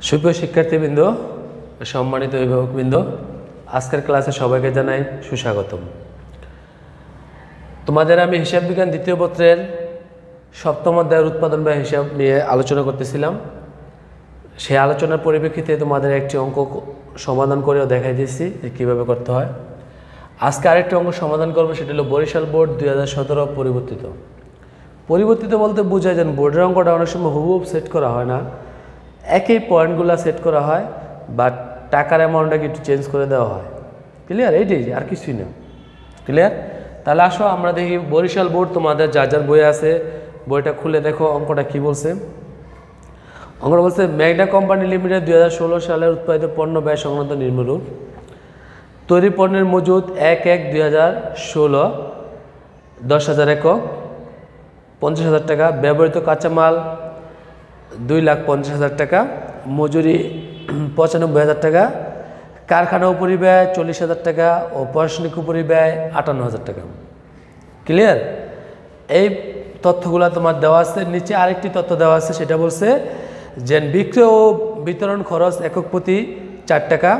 সুপ্রিয় শিক্ষার্থীবৃন্দ, সম্মানিত অভিভাবকবৃন্দ, আজকের ক্লাসে সবাইকে জানাই সুস্বাগতম। তোমাদের আমি হিসাব বিজ্ঞান দ্বিতীয় পত্রের সপ্তম অধ্যায়ের উৎপাদন ব্যয় হিসাব নিয়ে আলোচনা করতেছিলাম। সেই আলোচনার পরিপ্রেক্ষিতে তোমাদের একটি অঙ্ক সমাধান করেও দেখাই দিয়েছি যে কীভাবে করতে হয়। আজকে আরেকটি অঙ্ক সমাধান করবো, সেটা হলো বরিশাল বোর্ড 2017 পরিবর্তিত। পরিবর্তিত বলতে বোঝায় যেন বোর্ডের অঙ্কটা অনেক সময় হুবহুব সেট করা হয় না, একই পয়েন্টগুলো সেট করা হয়, বাট টাকার অ্যামাউন্টটাকে একটু চেঞ্জ করে দেওয়া হয়। ক্লিয়ার? এইটাই, আর কিছুই না। ক্লিয়ার? তাহলে আসো আমরা দেখি বরিশাল বোর্ড, তোমাদের যার যার বই আছে বইটা খুলে দেখো অঙ্কটা কি বলছে। অঙ্কটা বলছে ম্যাগনা কোম্পানি লিমিটেড 2016 সালের উৎপাদিত পণ্য ব্যয় সংক্রান্ত নিম্নরূপ। তৈরি পণ্যের মজুদ 1/1/2016 10,000 একক 50,000 টাকা, ব্যবহৃত কাঁচামাল 2,50,000 টাকা, মজুরি 95,000 টাকা, কারখানা উপরিব্যয় 40,000 টাকা ও প্রশাসনিক উপরিব্যয় 58,000 টাকা। ক্লিয়ার? এই তথ্যগুলো তোমার দেওয়া আছে। নিচে আরেকটি তথ্য দেওয়া আছে, সেটা বলছে যে বিক্রয় ও বিতরণ খরচ একক প্রতি 4 টাকা,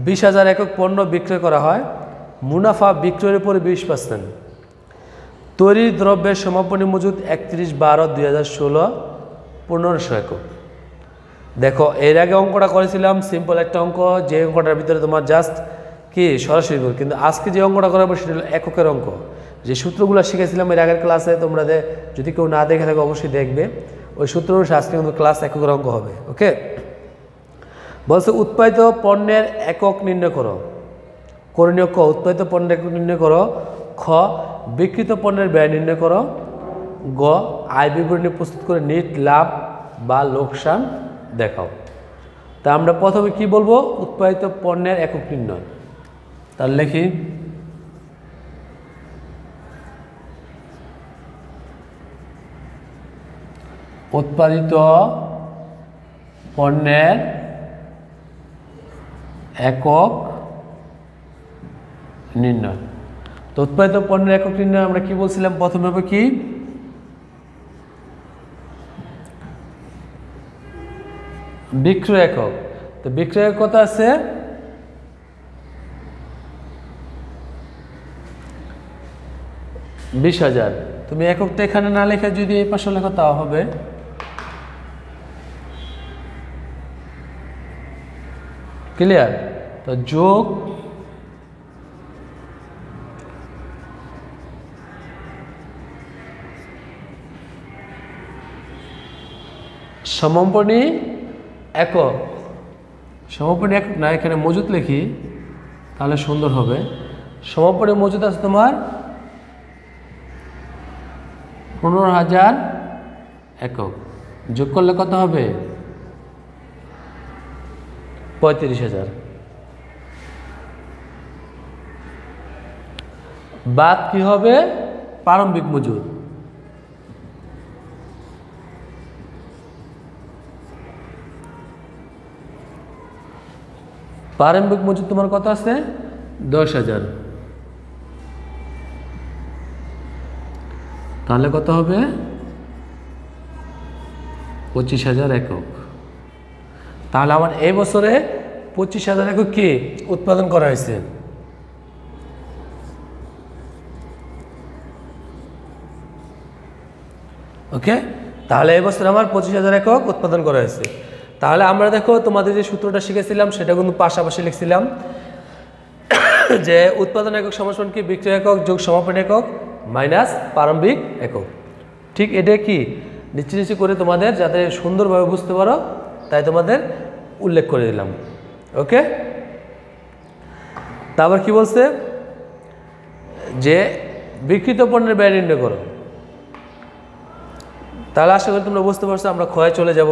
20,000 একক পণ্য বিক্রয় করা হয়, মুনাফা বিক্রয়ের উপরে 20%। তৈরি দ্রব্যের সমাপনী মজুদ 31/12/2016 1500 একক। দেখো এর আগে অঙ্কটা করেছিলাম সিম্পল একটা অঙ্ক, যে অঙ্কটার ভিতরে তোমার জাস্ট কি সরাসরি, কিন্তু আজকে যে অঙ্কটা করাবো সেটা হলো এককের অঙ্ক। যে সূত্রগুলো শিখেছিলাম এর আগের ক্লাসে, তোমরা যদি কেউ না দেখে থাকে অবশ্যই দেখবে। ওই সূত্র অনুসারে আজকে কিন্তু ক্লাস এককের অঙ্ক হবে। ওকে, বলছে উৎপাদিত পণ্যের একক নির্ণয় করো। করণীয় ক, উৎপাদিত পণ্যের একক নির্ণয় করো। খ, বিক্রিত পণ্যের ব্যয় নির্ণয় করো। গ, আয় বিবরণী প্রস্তুত করে নিট লাভ বা লোকসান দেখাও। তা আমরা প্রথমে কি বলবো, উৎপাদিত পণ্যের একক নির্ণয়। তাহলে লিখি উৎপাদিত পণ্যের একক নির্ণয়। তো উৎপাদিত পণ্যের একক নির্ণয় আমরা কি বলছিলাম, প্রথমে হবে কি বিক্রয় একক। তো বিক্রয় একক কত আছে, 20,000। তুমি এককটা এখানে না লেখা যদি এই পাশে লেখো তাও হবে। ক্লিয়ার? তো যোগ সমাপনী একক। সমাপনী একক না, এখানে মজুদ লিখি তাহলে সুন্দর হবে। সমাপনী মজুদ আছে তোমার 15,000 একক। যোগ করলে কত হবে, 35,000। বাদ কি হবে, প্রারম্ভিক মজুদ। প্রারম্ভিক মজুদ তোমার কত আছে, 10,000। তাহলে কত হবে, 25,000 একক। তাহলে আমার এই বছরে 25,000 একক কি উৎপাদন করা হয়েছে। ওকে, তাহলে এই বছর আমার 25,000 একক উৎপাদন করা হয়েছে। তাহলে আমরা দেখো তোমাদের যে সূত্রটা শিখেছিলাম সেটা কিন্তু পাশাপাশি লিখছিলাম, যে উৎপাদন একক সমান কি বিক্রয় একক যোগ সমাপনী একক মাইনাস প্রারম্ভিক একক। ঠিক এটা কি নিচে নিচে করে তোমাদের যাতে সুন্দরভাবে বুঝতে পারো তাই তোমাদের উল্লেখ করে দিলাম। ওকে, তারপর কি বলছে, যে বিক্রিত পণ্যের ব্যয় নির্ণয় করো। তাহলে আশা করি তোমরা বুঝতে পারছো। আমরা ক্ষয়ে চলে যাব।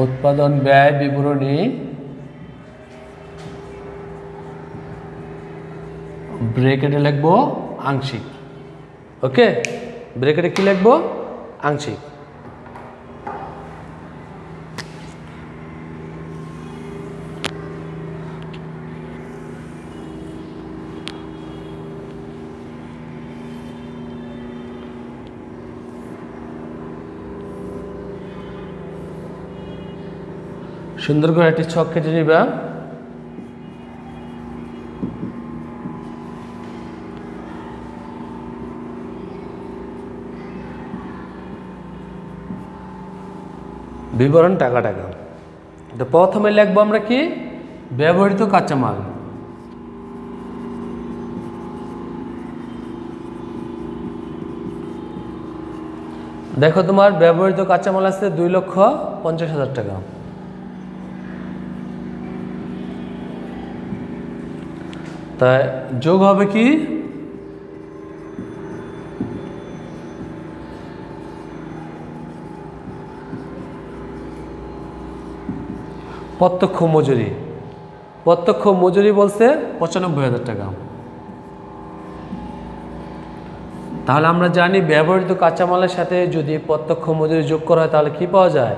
উৎপাদন ব্যয় বিবরণী ব্র্যাকেটে লিখবো আংশিক। ওকে, ব্র্যাকেটে কি লিখবো, আংশিক। সুন্দর করে একটি ছক কেটে নিবা। বিবরণ টাকা। তো প্রথমে লিখবো আমরা কি ব্যবহৃত কাঁচামাল। দেখো তোমার ব্যবহৃত কাঁচামাল আছে 2,50,000 টাকা। তাই যোগ হবে কি প্রত্যক্ষ মজুরি। প্রত্যক্ষ মজুরি বলছে 95,000 টাকা। তাহলে আমরা জানি ব্যবহৃত কাঁচামালের সাথে যদি প্রত্যক্ষ মজুরি যোগ করা হয় তাহলে কি পাওয়া যায়,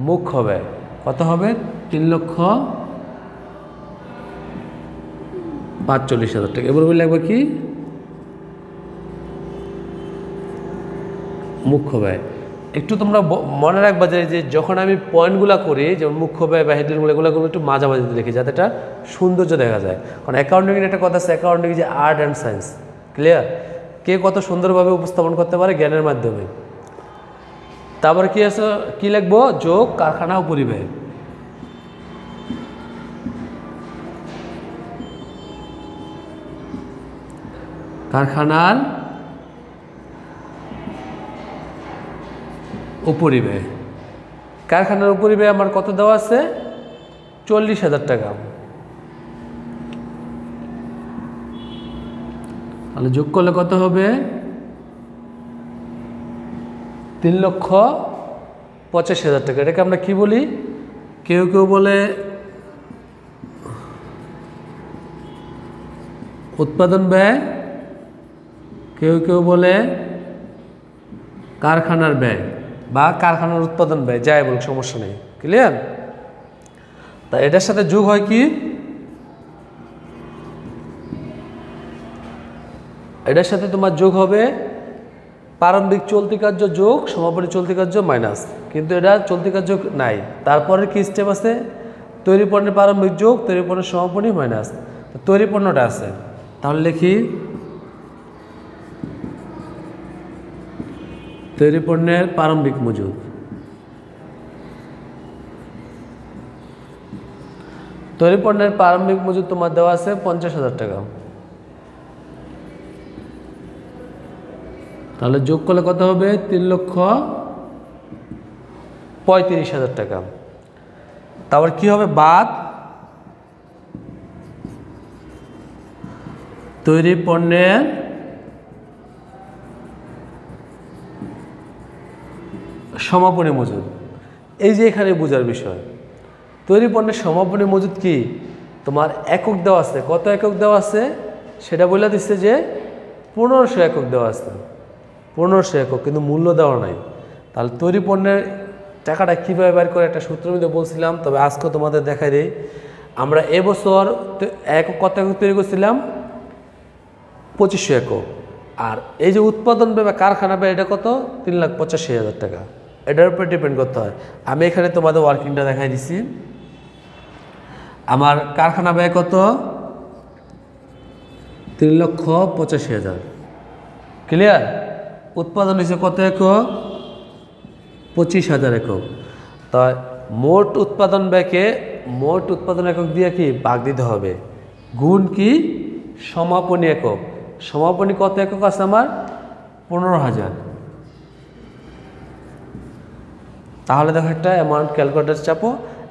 মুখ হবে। কত হবে? 3,45,000 টাকা। এবার বলে লাগবে কি মুখ্য ব্যয়। একটু তোমরা মনে রাখবা যে যখন আমি পয়েন্টগুলো করি, যেমন মুখ্য ব্যয় বা হেডলাইনগুলো এগুলো একটু মাঝামাঝিতে লিখি যাতে এটা সৌন্দর্য দেখা যায়। কারণ অ্যাকাউন্টিংয়ের একটা কথা আছে, অ্যাকাউন্টিং যে আর্ট অ্যান্ড সায়েন্স। ক্লিয়ার? কে কত সুন্দরভাবে উপস্থাপন করতে পারে জ্ঞানের মাধ্যমে। তারপরে কি আছে, কি লিখবো? যোগ কারখানা ও পরিব্যয়। কারখানার উপরিব্যয়। কারখানার উপরিব্যয় আমার কত দেওয়া আছে? 40,000 টাকা। তাহলে যোগ করলে কত হবে? 3,85,000 টাকা। এটাকে আমরা কি বলি? কেউ কেউ বলে উৎপাদন ব্যয়, কেউ কেউ বলে কারখানার ব্যয় বা কারখানার উৎপাদন ব্যয়, যাই বলুক সমস্যা নেই। ক্লিয়ার? তা এটার সাথে যোগ হয় কি, এটার সাথে তোমার যোগ হবে প্রারম্ভিক চলতি কার্য যোগ সমাপনী চলতি কার্য মাইনাস। কিন্তু এটা চলতি কার্য নাই। তারপরে কি স্টেপ আছে? তৈরি পণ্যের প্রারম্ভিক যোগ তৈরি পণ্যের সমাপনী মাইনাস। তৈরি পণ্যটা আছে, তাহলে লিখি তৈরি পণ্যের প্রারম্ভিক মজুদ। তৈরি পণ্যের প্রারম্ভিক মজুদ তোমার দেওয়া আছে 50,000 টাকা। তাহলে যোগ করলে কত হবে? 3,35,000 টাকা। তারপর কি হবে? বাদ তৈরি পণ্যের সমাপনী মজুদ। এই যে এখানে বোঝার বিষয়, তৈরি পণ্যের সমাপনী মজুদ কি তোমার একক দেওয়া আছে। কত একক দেওয়া আছে সেটা বলে দিচ্ছে যে 1500 একক দেওয়া আছে। 1500 একক, কিন্তু মূল্য দেওয়া নাই। তাহলে তৈরি পণ্যের টাকাটা কীভাবে বের করে একটা সূত্র মধ্যে বলছিলাম, তবে আজকে তোমাদের দেখাই দিই। আমরা এবছর একক কত একক তৈরি করছিলাম? 2500 একক। আর এই যে উৎপাদন ব্যয় বা কারখানা ব্যয় এটা কত? 3,85,000 টাকা। এটার উপরে ডিপেন্ড করতে হয়। আমি এখানে তোমাদের ওয়ার্কিংটা দেখাই দিছি। আমার কারখানা ব্যয় কত? 3,85,000। ক্লিয়ার? উৎপাদন হয়েছে কত একক? 25,000 একক। তাই মোট উৎপাদন ব্যয়কে মোট উৎপাদন একক দিয়ে কি ভাগ দিতে হবে, গুণ কি সমাপনী একক। সমাপনী কত একক আছে আমার? 15,000। তাহলে দেখো একটা অ্যামাউন্ট ক্যালকুলেটর চাপো,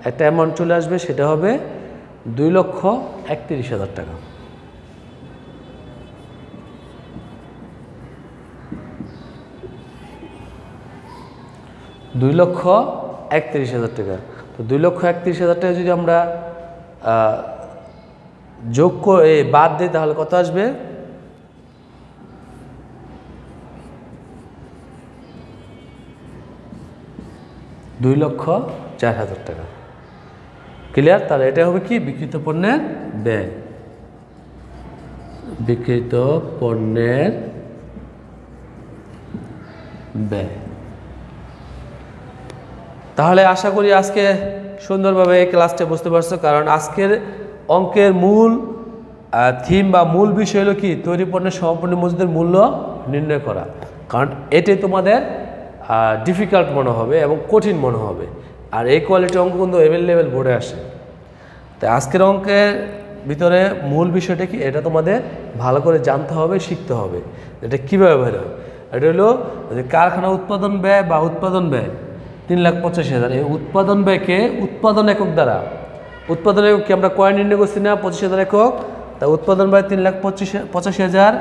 একটা অ্যামাউন্ট চলে আসবে, সেটা হবে 2,31,000 টাকা। $2,31,000 টাকা। তো 2,31,000 টাকা যদি আমরা যোগ করে বাদ দিই তাহলে কত আসবে? 2,04,000 টাকা। ক্লিয়ার? তাহলে এটা হবে কি বিক্রিত পণ্যের ব্যয়। বিক্রিত পণ্যের ব্যয়। তাহলে আশা করি আজকে সুন্দরভাবে এই ক্লাসটা বুঝতে পারছো, কারণ আজকের অঙ্কের মূল থিম বা মূল বিষয় হলো কি তৈরি পণ্যের সমাপনী মজুদের মূল্য নির্ণয় করা। কারণ এটাই তোমাদের ডিফিকাল্ট মনে হবে এবং কঠিন মনে হবে, আর এই কোয়ালিটির অঙ্ক কিন্তু অ্যাভেলেবেল বোর্ডে আসে। তাই আজকের অঙ্কের ভিতরে মূল বিষয়টা কি এটা তোমাদের ভালো করে জানতে হবে, শিখতে হবে এটা কীভাবে বের হয়। এটা হলো যে কারখানা উৎপাদন ব্যয় বা উৎপাদন ব্যয় 3,85,000, এই উৎপাদন ব্যয়কে উৎপাদন একক দ্বারা, উৎপাদন একক কি আমরা কয় নির্ণয় করছি না 25,000 একক, তা উৎপাদন ব্যয় 3,85,000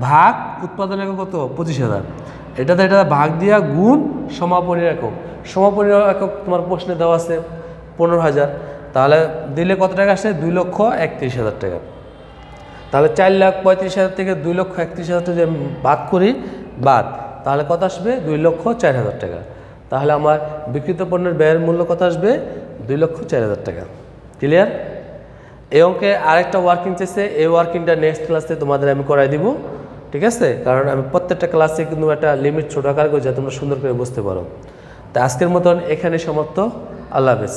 ভাগ উৎপাদন একক কত 25,000, এটাতে এটা ভাগ দিয়া গুণ সমাপনীর একক। সমাপনীর একক তোমার প্রশ্নে দেওয়া আছে 15,000, তাহলে দিলে কত টাকা আসে 2,31,000 টাকা। তাহলে 4,35,000 থেকে 2,31,000 যদি আমি বাদ করি তাহলে কত আসবে 2,04,000 টাকা। তাহলে আমার বিক্রিত পণ্যের ব্যয়ের মূল্য কত আসবে 2,04,000 টাকা। ক্লিয়ার? এই অঙ্কে আরেকটা ওয়ার্কিং চেয়েছে, এই ওয়ার্কিংটা নেক্সট ক্লাসে তোমাদের আমি করাই দিব, ঠিক আছে? কারণ আমি প্রত্যেকটা ক্লাসে কিন্তু একটা লিমিট ছোট আকার করে যাতে তোমরা সুন্দর করে বুঝতে পারো। তা আজকের মতন এখানে সমাপ্ত। আল্লাহ হাফেজ।